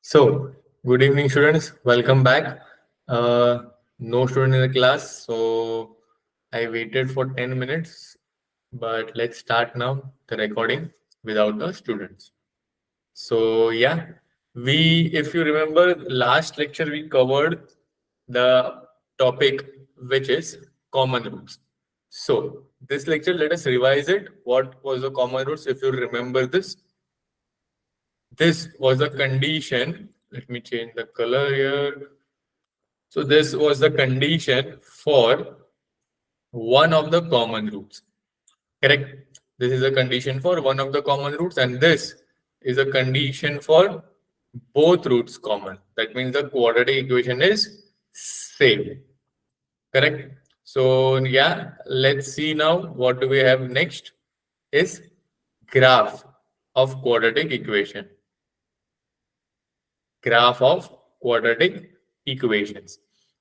So, good evening, students. Welcome back. No student in the class, so I waited for 10 minutes, but let's start now the recording without the students. So, yeah, if you remember, last lecture we covered the topic which is common roots. So, this lecture, let us revise it. What was the common roots? If you remember this was a condition. Let me change the color here. So this was the condition for one of the common roots. Correct? This is a condition for one of the common roots, and this is a condition for both roots common. That means the quadratic equation is same. Correct? So yeah, let's see now what do we have next is graph of quadratic equation. Graph of quadratic equations.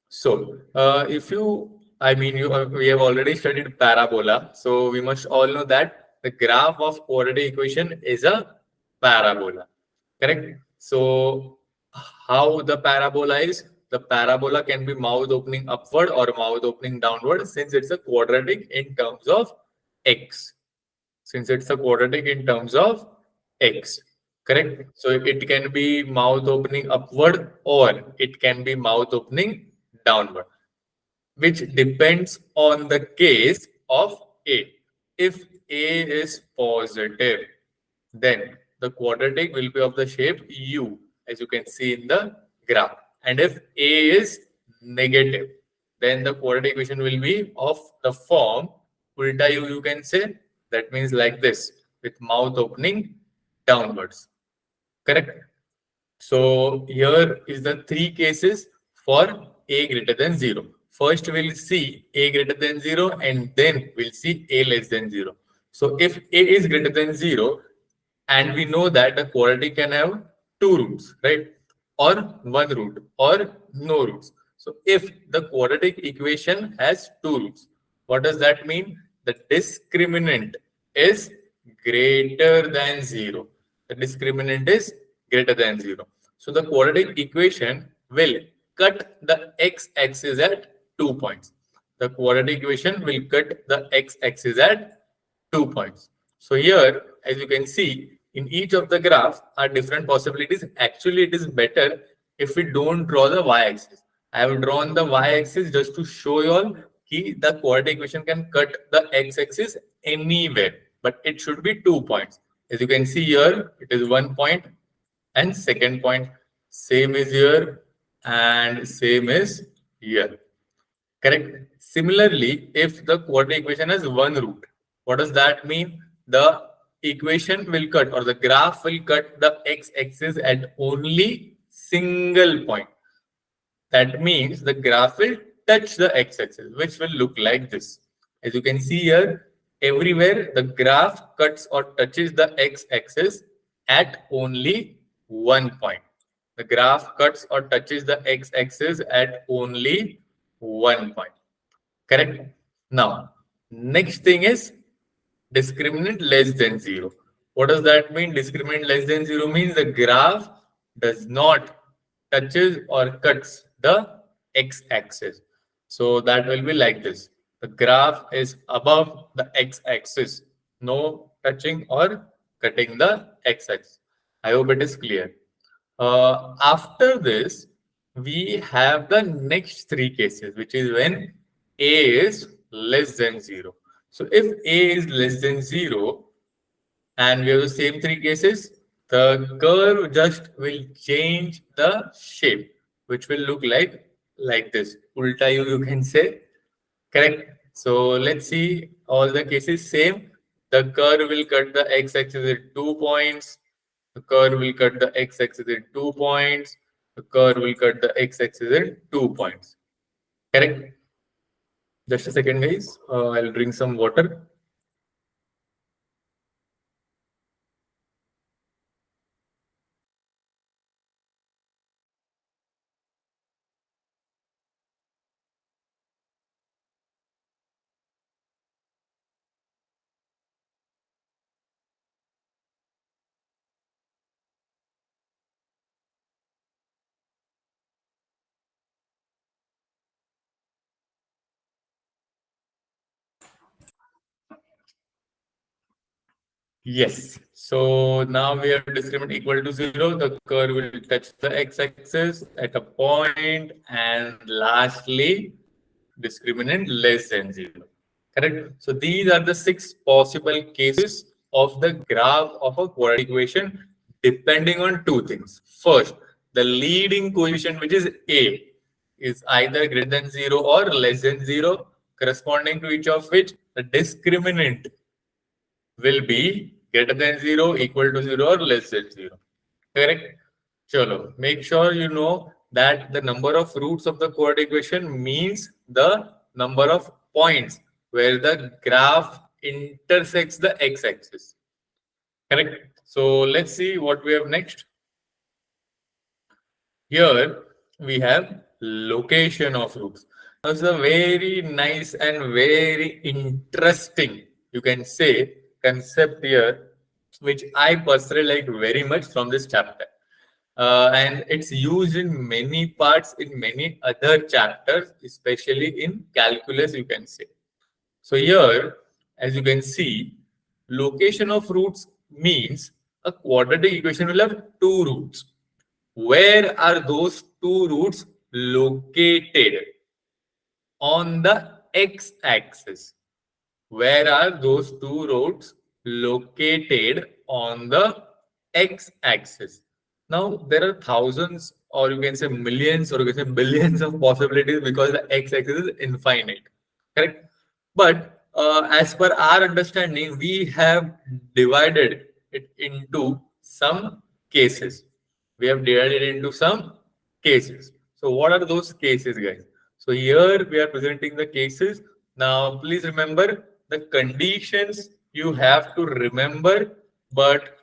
So, if you, I mean, we have already studied parabola, so we must all know that the graph of quadratic equation is a parabola, correct? So, how the parabola is? The parabola can be mouth opening upward or mouth opening downward, since it's a quadratic in terms of x, since it's a quadratic in terms of x, correct? So it can be mouth opening upward or it can be mouth opening downward, which depends on the case of A. If A is positive, then the quadratic will be of the shape U, as you can see in the graph. And if A is negative, then the quadratic equation will be of the form ulta U, you can say. That means like this, with mouth opening downwards. Correct? So here is the three cases for A greater than 0. First we'll see A greater than 0 and then we'll see A less than 0. So if A is greater than 0, and we know that a quadratic can have two roots, right? Or one root or no roots. So if the quadratic equation has two roots, what does that mean? The discriminant is greater than 0. The discriminant is greater than 0. So the quadratic equation will cut the x-axis at 2 points. The quadratic equation will cut the x-axis at 2 points. So here, as you can see, in each of the graph are different possibilities. Actually, it is better if we don't draw the y-axis. I have drawn the y-axis just to show you all that the quadratic equation can cut the x-axis anywhere, but it should be 2 points. As you can see here, it is 1 point and second point. Same is here and same is here. Correct. Similarly, if the quadratic equation has one root, what does that mean? The equation will cut or the graph will cut the x-axis at only single point. That means the graph will touch the x-axis, which will look like this. As you can see here, everywhere the graph cuts or touches the x-axis at only 1 point. The graph cuts or touches the x-axis at only 1 point. Correct? Now, next thing is discriminant less than 0. What does that mean? Discriminant less than 0 means the graph does not touches or cuts the x-axis. So that will be like this. The graph is above the x-axis. No touching or cutting the x-axis. I hope it is clear. After this, we have the next three cases, which is when A is less than 0. So if A is less than 0, and we have the same three cases, the curve just will change the shape, which will look like this. Ulta you can say. Correct. So let's see all the cases same. The curve will cut the x-axis at 2 points. The curve will cut the x-axis at 2 points. The curve will cut the x-axis at 2 points. Correct. Just a second, guys. I'll drink some water. Yes. So now we have discriminant equal to 0. The curve will touch the x-axis at a point, and lastly, discriminant less than 0. Correct? So these are the 6 possible cases of the graph of a quadratic equation depending on two things. First, the leading coefficient, which is a, is either greater than 0 or less than 0, corresponding to each of which the discriminant will be greater than 0, equal to 0, or less than 0. Correct? Chalo. Make sure you know that the number of roots of the quadratic equation means the number of points where the graph intersects the x-axis. Correct? So let's see what we have next. Here we have location of roots. It's a very nice and very interesting, you can say, concept here, which I personally like very much from this chapter. And it's used in many parts in many other chapters, especially in calculus, you can say. So here, as you can see, location of roots means a quadratic equation will have two roots. Where are those two roots located? On the x-axis. Where are those two roots located on the x-axis? Now, there are thousands, or you can say millions, or you can say billions of possibilities because the x-axis is infinite. Correct? But as per our understanding, we have divided it into some cases. We have divided it into some cases. So what are those cases, guys? So here we are presenting the cases. Now, please remember the conditions you have to remember, but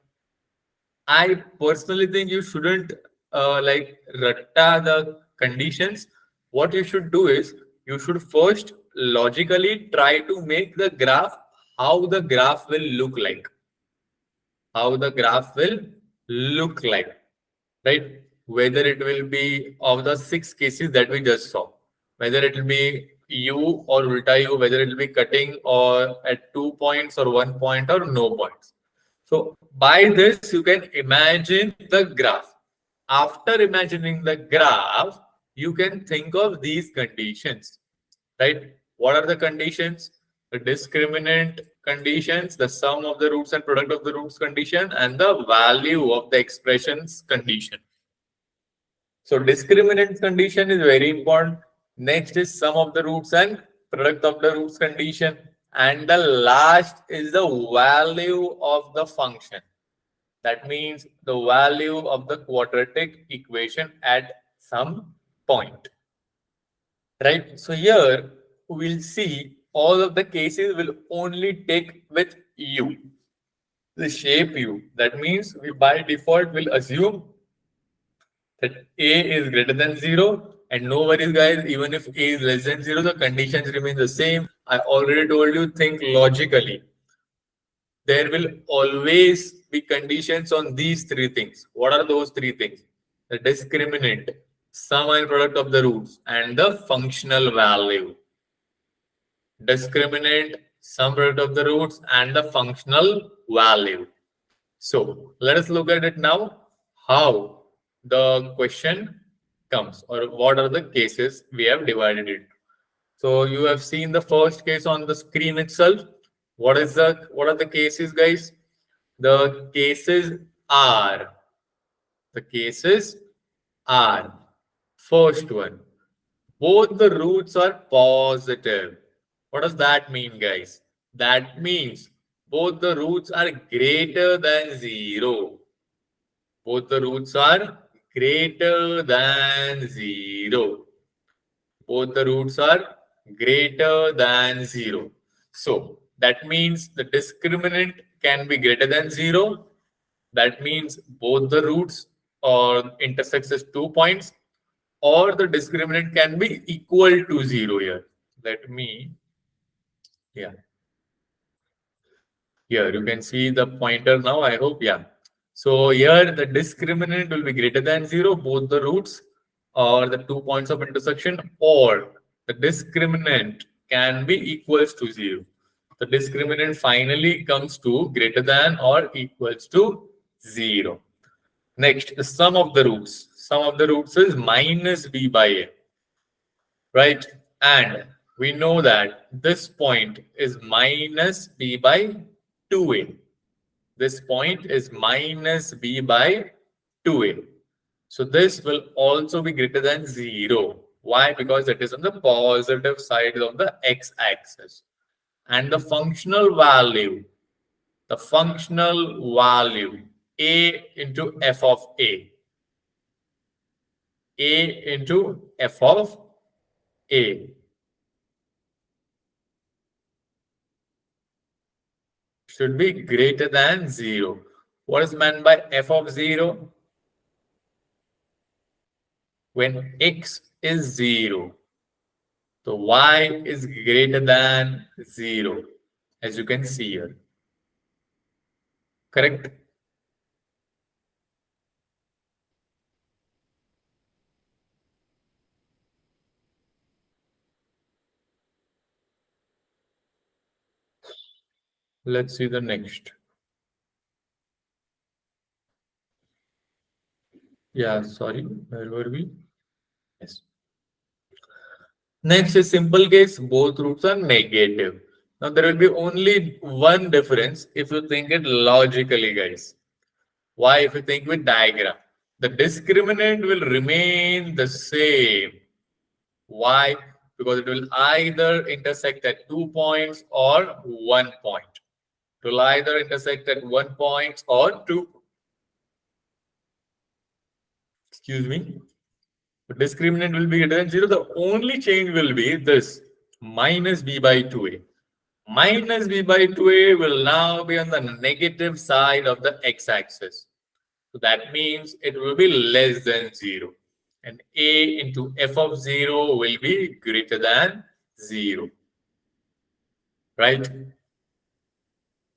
I personally think you shouldn't like ratta the conditions. What you should do is you should first logically try to make the graph, how the graph will look like. How the graph will look like, right? Whether it will be of the 6 cases that we just saw, whether it will be U or ulta U, whether it will be cutting or at 2 points or 1 point or no points. So by this, you can imagine the graph. After imagining the graph, you can think of these conditions, right? What are the conditions? The discriminant conditions, the sum of the roots and product of the roots condition, and the value of the expressions condition. So discriminant condition is very important. Next is sum of the roots and product of the roots condition. And the last is the value of the function. That means the value of the quadratic equation at some point. Right? So here we'll see all of the cases will only take with U. The shape U. That means we by default will assume that A is greater than 0, and no worries guys, even if A is less than 0, the conditions remain the same. I already told you, think logically. There will always be conditions on these 3 things. What are those 3 things? The discriminant, sum and product of the roots, and the functional value. Discriminant, sum product of the roots, and the functional value. So let us look at it now, how the question comes, or what are the cases we have divided it. So you have seen the first case on the screen itself. What are the cases, guys? The cases are first one, both the roots are positive. What does that mean, guys? That means both the roots are greater than 0. Both the roots are greater than 0. Both the roots are greater than 0. So that means the discriminant can be greater than 0. That means both the roots or intersects as 2 points, or the discriminant can be equal to 0 here. Let me, yeah. Here you can see the pointer now, I hope, yeah. So here the discriminant will be greater than 0, both the roots or the 2 points of intersection, or the discriminant can be equals to 0. The discriminant finally comes to greater than or equals to 0. Next, the sum of the roots. Sum of the roots is minus b by a, right? And we know that this point is minus b by 2a. This point is minus b by 2a. So this will also be greater than 0. Why? Because it is on the positive side of the x-axis. And the functional value, a into f of a into f of a should be greater than 0. What is meant by f of 0? When x is 0, so y is greater than 0, as you can see here. Correct? Let's see the next. Yeah, sorry, where were we? Yes. Next is simple case, both roots are negative. Now there will be only one difference if you think it logically, guys. Why? If you think with diagram, the discriminant will remain the same. Why? Because it will either intersect at 2 points or 1 point. It will either intersect at 1 point or 2. Excuse me. The discriminant will be greater than 0. The only change will be this minus b by 2a. Minus b by 2a will now be on the negative side of the x-axis. So that means it will be less than 0. And a into f of 0 will be greater than 0. Right?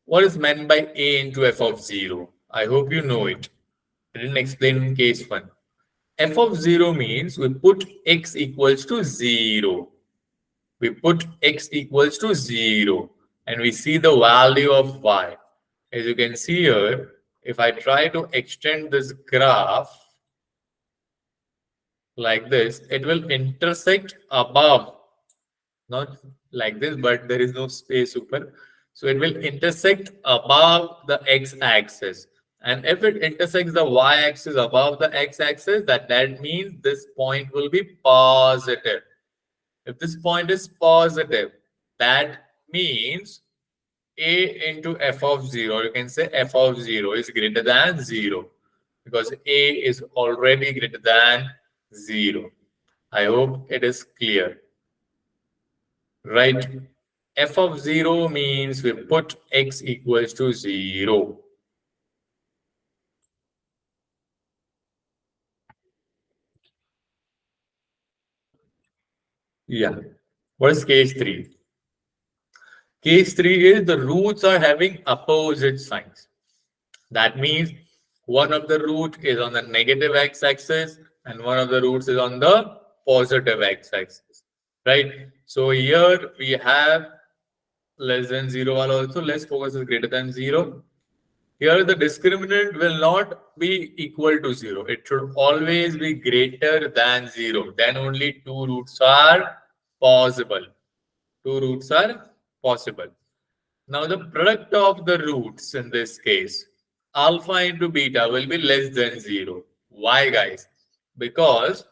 What is meant by a into f of 0? I hope you know it. I didn't explain in case 1. F of 0 means we put x equals to 0. We put x equals to 0 and we see the value of y. As you can see here, if I try to extend this graph like this, it will intersect above, not like this, but there is no space super. So it will intersect above the x-axis. And if it intersects the y-axis above the x-axis, that means this point will be positive. If this point is positive, that means a into f of 0, you can say f of 0 is greater than 0 because a is already greater than 0. I hope it is clear. Right? F of 0 means we put x equals to 0. Yeah. What is case 3? Case 3 is the roots are having opposite signs. That means one of the root is on the negative x-axis and one of the roots is on the positive x-axis. Right? So here we have less than 0 also. Let's focus is greater than 0. Here the discriminant will not be equal to 0. It should always be greater than 0. Then only two roots are possible. Two roots are possible. Now the product of the roots in this case, alpha into beta will be less than 0. Why, guys? Because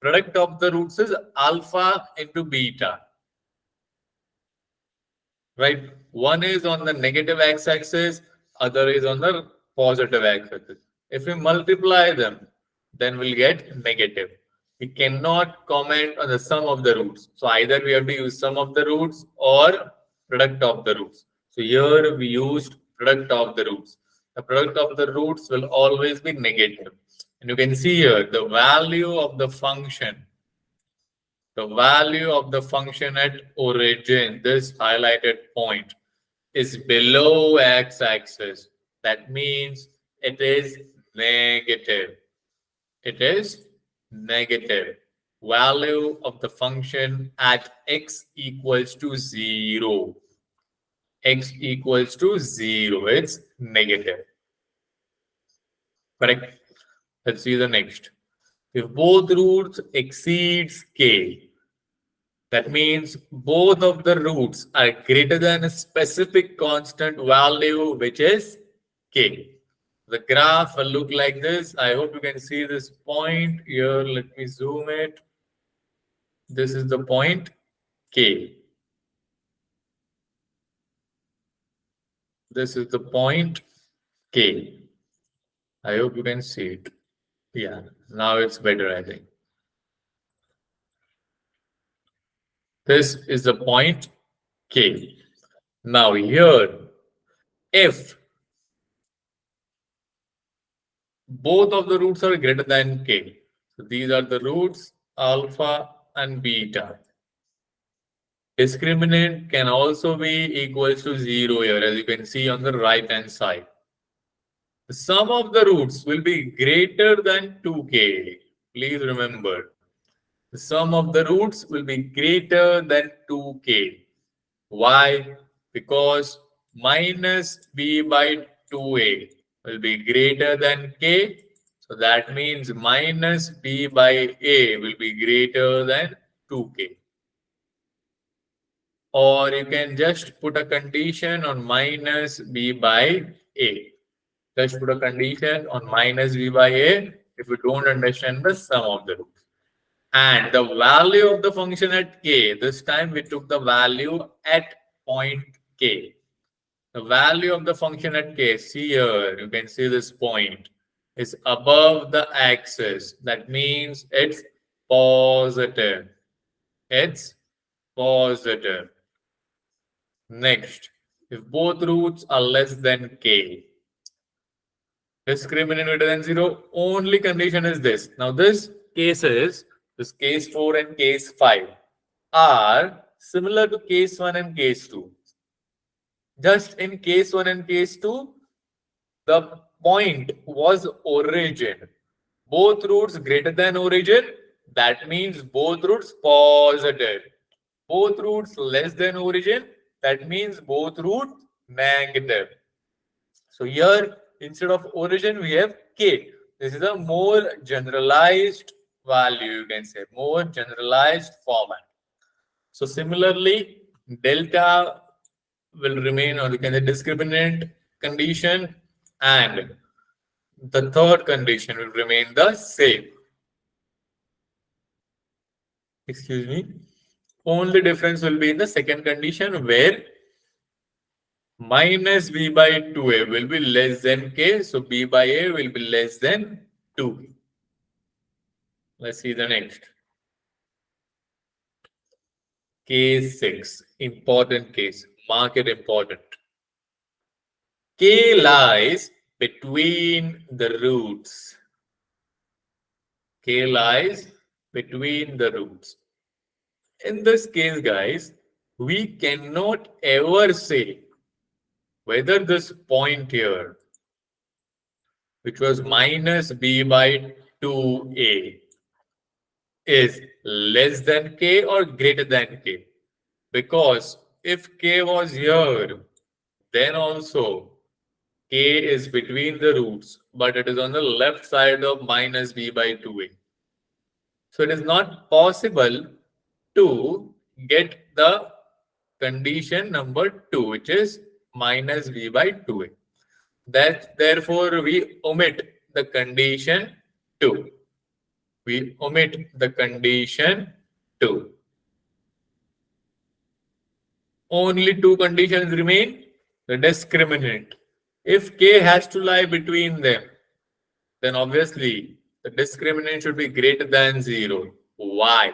product of the roots is alpha into beta. Right? One is on the negative x-axis, other is on the positive x-axis. If we multiply them, then we'll get negative. We cannot comment on the sum of the roots. So either we have to use sum of the roots or product of the roots. So here we used product of the roots. The product of the roots will always be negative. And you can see here the value of the function. The value of the function at origin, this highlighted point, is below x-axis. That means it is negative. It is negative. Value of the function at x equals to 0. x equals to 0. It's negative. Correct? Let's see the next. If both roots exceeds k, that means both of the roots are greater than a specific constant value, which is k. The graph will look like this. I hope you can see this point here. Let me zoom it. This is the point k. This is the point k. I hope you can see it. Yeah, now it's better, I think. This is the point k. Now here, if both of the roots are greater than k, so these are the roots alpha and beta. Discriminant can also be equal to 0 here, as you can see on the right hand side. The sum of the roots will be greater than 2k. Please remember, the sum of the roots will be greater than 2k. Why? Because minus b by 2a will be greater than k. So that means minus b by a will be greater than 2k. Or you can just put a condition on minus b by a. Just put a condition on minus b by a if you don't understand the sum of the roots. And the value of the function at k, this time we took the value at point k. The value of the function at k, see here, you can see this point, is above the axis. That means it's positive. It's positive. Next, if both roots are less than k, discriminant greater than 0, only condition is this. Now this case 4 and case 5 are similar to case 1 and case 2. Just in case 1 and case 2, the point was origin. Both roots greater than origin, that means both roots positive. Both roots less than origin, that means both roots negative. So here, instead of origin, we have k. This is a more generalized value, you can say, more generalized format. So similarly, delta will remain, or you can say discriminant condition, and the third condition will remain the same. Excuse me. Only difference will be in the second condition where minus b by 2a will be less than k. So b by a will be less than 2. Let's see the next. Case 6. Important case. Mark it important. K lies between the roots. K lies between the roots. In this case, guys, we cannot ever say whether this point here, which was minus b by 2a, is less than k or greater than k. Because if k was here, then also k is between the roots, but it is on the left side of minus b by 2a. So it is not possible to get the condition number 2, which is minus v by 2a. Therefore, we omit the condition 2. We omit the condition 2. Only two conditions remain. The discriminant. If k has to lie between them, then obviously the discriminant should be greater than 0. Why?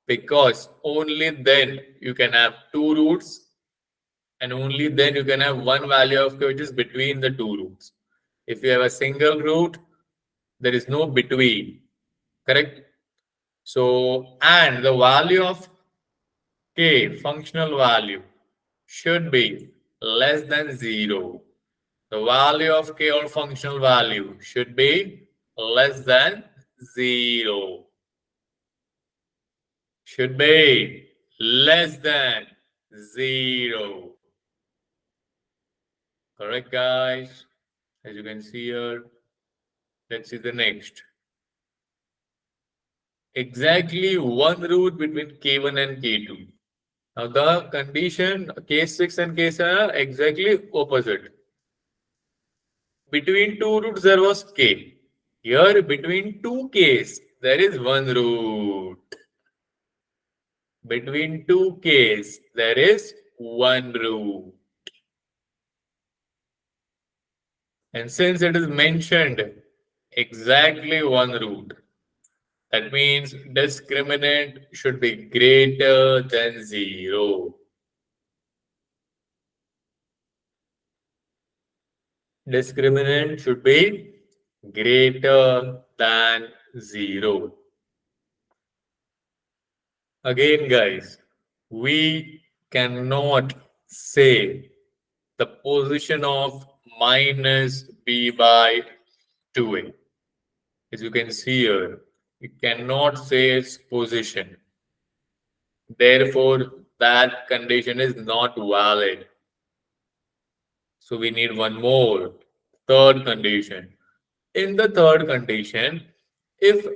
Because only then you can have two roots, and only then you can have one value of k which is between the two roots. If you have a single root, there is no between. Correct? So, and the value of k, functional value, should be less than 0. The value of k or functional value should be less than 0. Should be less than 0. Correct, guys. As you can see here, let's see the next. Exactly one root between K1 and K2. Now the condition K6 and K7 are exactly opposite. Between two roots there was K. Here between two Ks there is one root. Between two Ks there is one root. And since it is mentioned exactly one root, that means discriminant should be greater than 0. Discriminant should be greater than 0. Again, guys, we cannot say the position of minus b by 2a. As you can see here, we cannot say its position. Therefore, that condition is not valid. So we need one more, third condition. In the third condition, if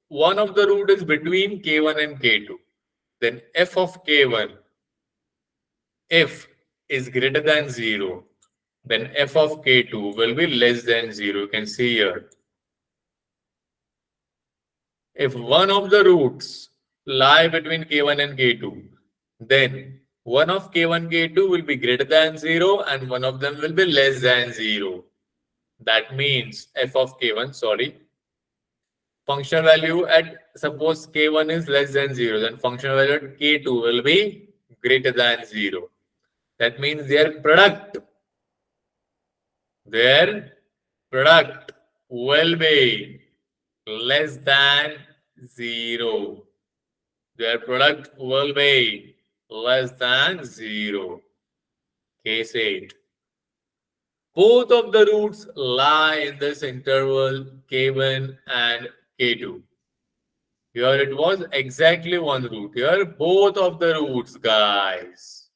one of the root is between k1 and k2, then f of k1, if is greater than 0, then f of k2 will be less than 0. You can see here. If one of the roots lie between k1 and k2, then one of k1, k2 will be greater than 0 and one of them will be less than 0. That means f of k1, sorry, functional value at suppose k1 is less than 0, then functional value at k2 will be greater than 0. That means their product will be less than 0. Their product will be less than 0. Case 8. Both of the roots lie in this interval k1 and k2. Here it was exactly one root. Here both of the roots, guys.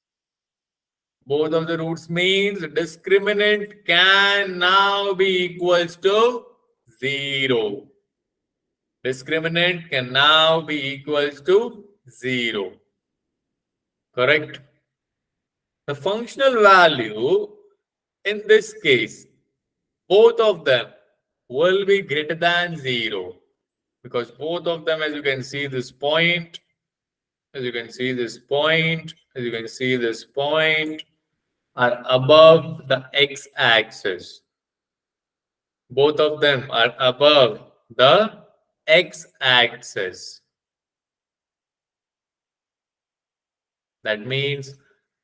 Both of the roots means discriminant can now be equals to 0. Discriminant can now be equals to 0. Correct? The functional value in this case, both of them will be greater than 0. Because both of them, as you can see this point, as you can see this point, as you can see this point, are above the x-axis. Both of them are above the x-axis. That means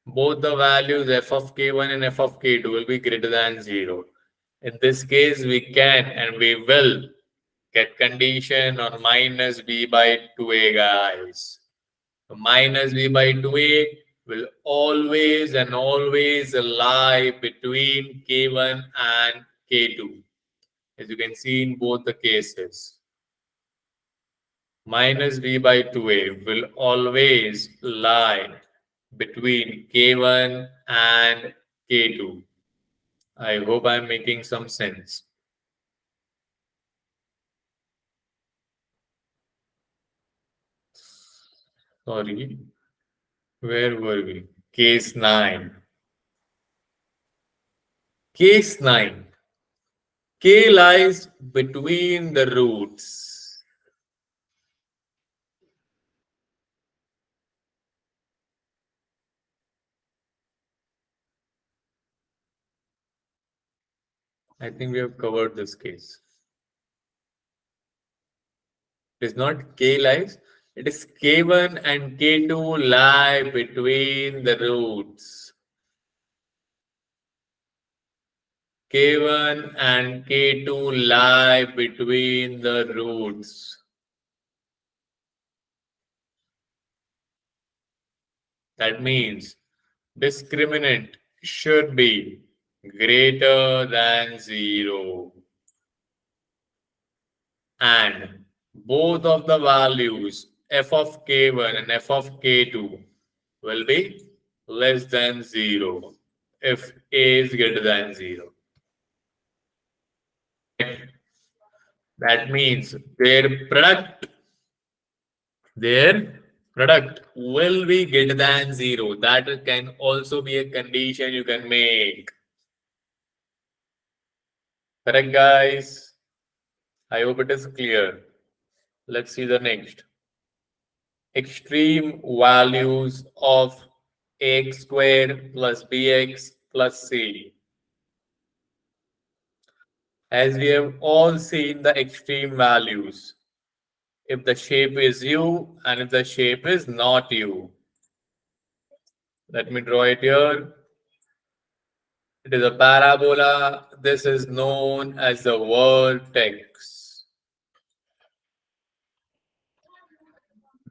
both the values f of k1 and f of k2 will be greater than 0. In this case, we can and we will get condition on minus b by 2a, guys. So minus b by 2a will always and always lie between k1 and k2, as you can see in both the cases. Minus b by 2a will always lie between k1 and k2. I hope I'm making some sense. Sorry, where were we? Case 9. Case 9. K lies between the roots. I think we have covered this case. It is not K lies, it is K1 and K2 lie between the roots. K1 and K2 lie between the roots. That means discriminant should be greater than 0. And both of the values f of k1 and f of k2 will be less than 0. if A is greater than 0. That means their product will be greater than 0. That can also be a condition you can make. Correct, guys? I hope it is clear. Let's see the next. Extreme values of x squared plus bx plus c. As we have all seen the extreme values, if the shape is u and if the shape is not u. Let me draw it here. It is a parabola. This is known as the vertex.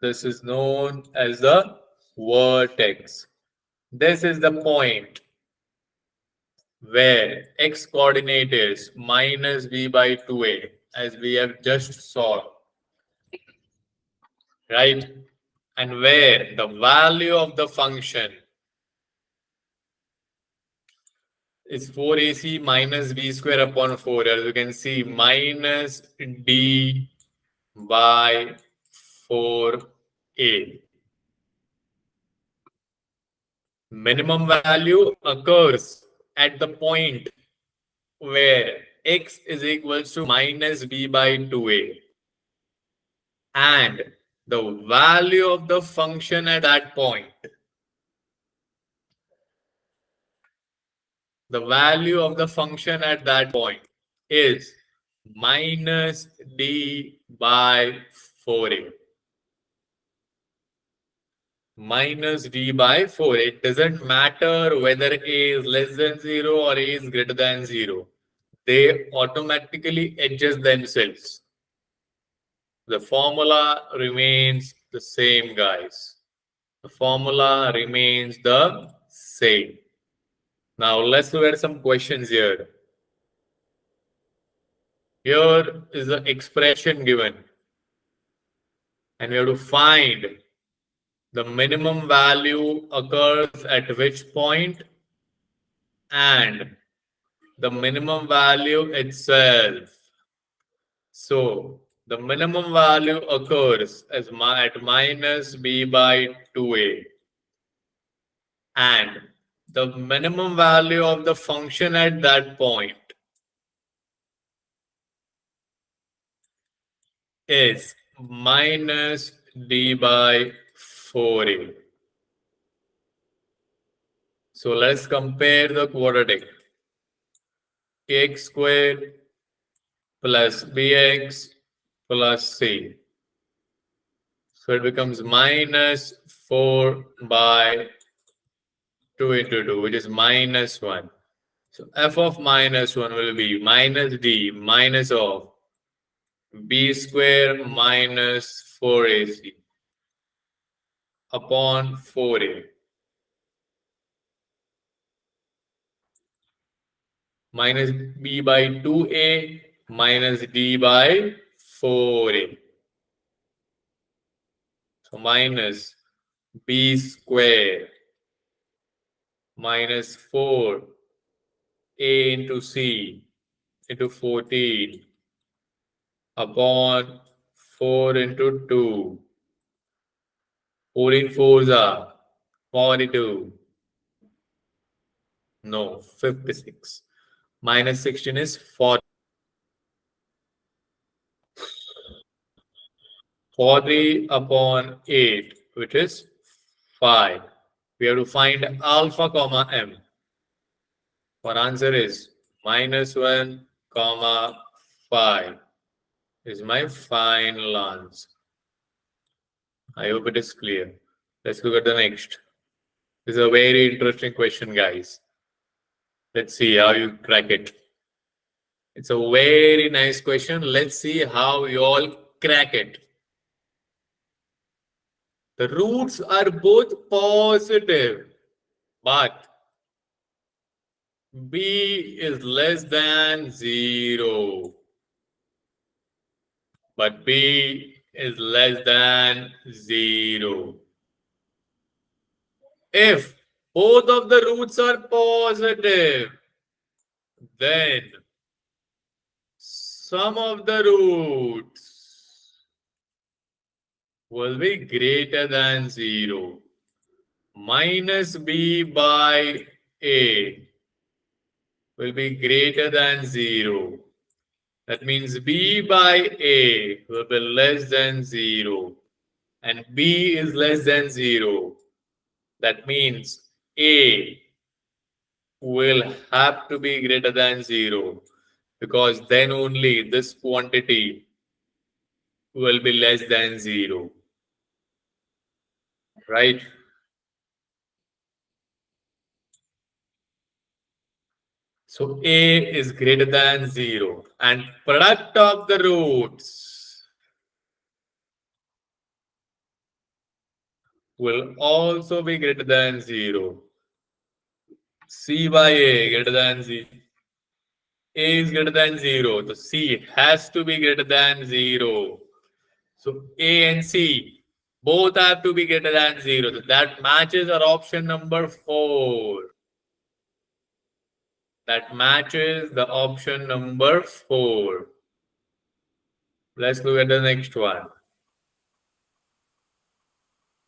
This is known as the vertex. This is the point where x coordinate is minus b by 2a, as we have just saw, right? And where the value of the function is 4ac minus b square upon 4, as you can see, minus d by 4a. Minimum value occurs at the point where x is equals to minus b by 2a. And the value of the function at that point, the value of the function at that point is minus d by 4a. Minus d by 4. It doesn't matter whether a is less than 0 or a is greater than 0. They automatically adjust themselves. The formula remains the same, guys. The formula remains the same. Now let's look at some questions here. Here is the expression given. And we have to find the minimum value occurs at which point and the minimum value itself. So the minimum value occurs as at minus b by 2a. And the minimum value of the function at that point is minus d by 4a. So let's compare the quadratic. X squared plus bx plus c. So it becomes minus 4 by 2 into 2, which is minus 1. So f of minus 1 will be minus d minus of b square minus 4ac upon 4a. Minus b by 2a minus d by 4a. So minus b square minus 4a into c into 14 upon 4 into 2. 14 fours are 42. No, 56. Minus 16 is 40. 40 upon 8, which is 5. We have to find alpha comma m. Our answer is minus 1 comma 5 is my final answer. I hope it is clear. Let's look at the next. This is a very interesting question, guys. Let's see how you crack it. It's a very nice question. Let's see how you all crack it. The roots are both positive, but b is less than 0. But b is less than 0. If Both of the roots are positive. Then sum of the roots will be greater than 0. Minus b by a will be greater than 0. That means b by a will be less than 0. And b is less than 0. That means a will have to be greater than 0, because then only this quantity will be less than 0, right? So a is greater than 0, and product of the roots will also be greater than 0. C by a greater than 0. A is greater than 0. So C has to be greater than 0. So A and C both have to be greater than 0. So that matches our option number 4. That matches the option number 4. Let's look at the next one.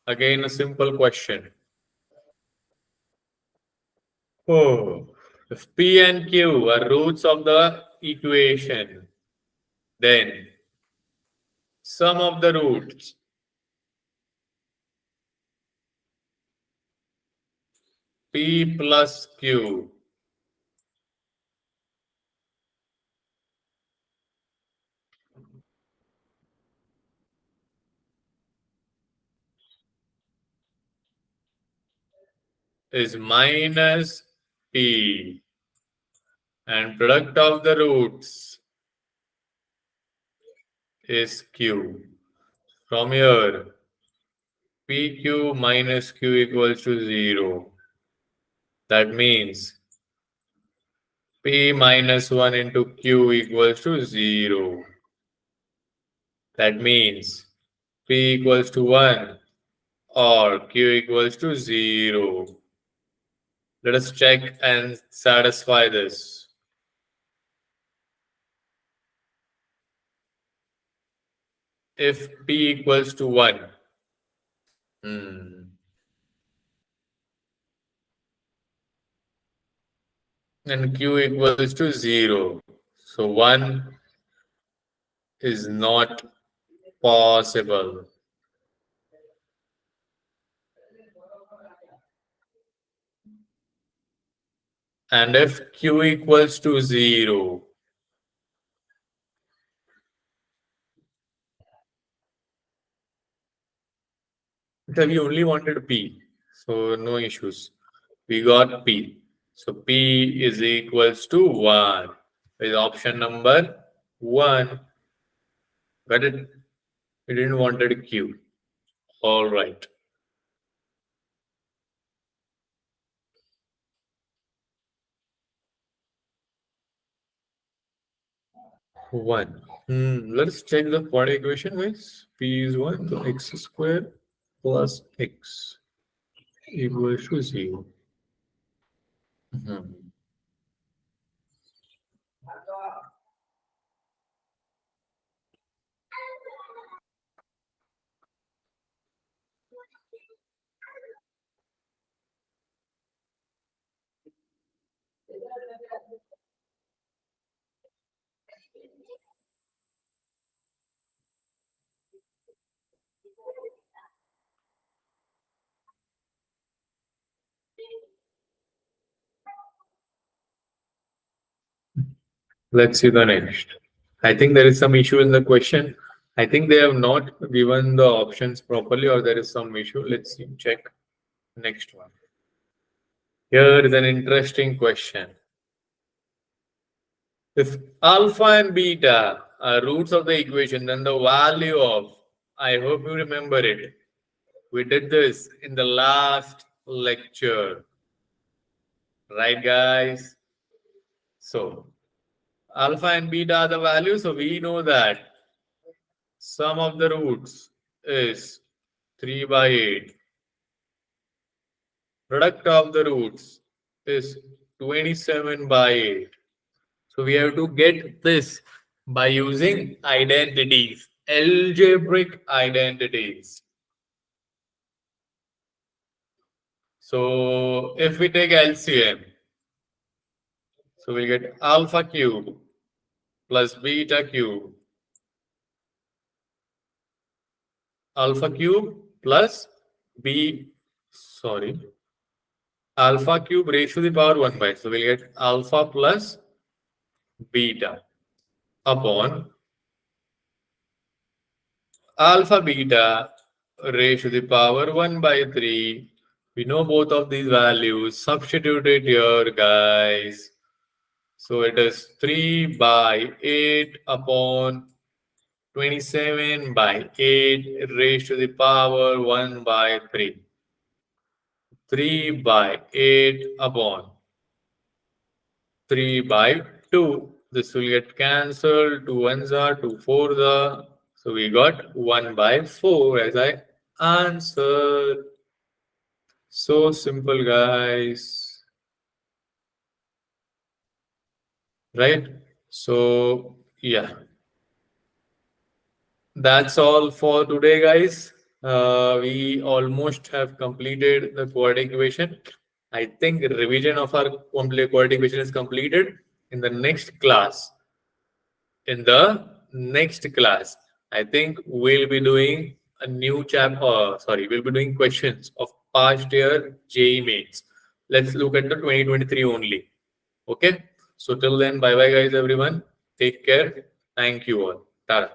Again, a simple question. Oh, if P and Q are roots of the equation, then sum of the roots P plus Q is minus P, and product of the roots is Q. From here, PQ minus Q equals to 0. That means P minus 1 into Q equals to 0. That means P equals to 1 or Q equals to 0. Let us check and satisfy this. If P equals to 1, and Q equals to 0. So 1 is not possible. And if Q equals to 0, we only wanted P, so no issues. We got P. So P is equals to 1 is option number 1. Got it? We didn't wanted Q. All right. 1. Let's check the quadratic equation with P is 1, so x squared plus x equals to 0. Let's see the next. I think there is some issue in the question. I think they have not given the options properly, or there is some issue. Let's see. Check next one. Here is an interesting question. If alpha and beta are roots of the equation, then the value of, I hope you remember it. We did this in the last lecture. Right, guys? So, alpha and beta are the values, so we know that sum of the roots is 3 by 8. Product of the roots is 27 by 8. So we have to get this by using identities, algebraic identities. So if we take LCM, so we'll get alpha cube plus beta cube, alpha cube plus alpha cube raised to the power 1 by. So we'll get alpha plus beta upon alpha beta raised to the power 1 by 3. We know both of these values. Substitute it here, guys. So it is 3 by 8 upon 27 by 8 raised to the power 1 by 3. 3 by 8 upon 3 by 2. This will get cancelled. 2 ones are, 2 fours are. So we got 1 by 4 as I answer. So simple, guys. Right? So, yeah. That's all for today, guys. We almost have completed the quadratic equation. I think revision of our quadratic equation is completed. In the next class, I think we'll be doing a new we'll be doing questions of past year JEE mains. Let's look at the 2023 only. Okay. So till then, bye bye, guys, everyone. Take care. Thank you all. Tara.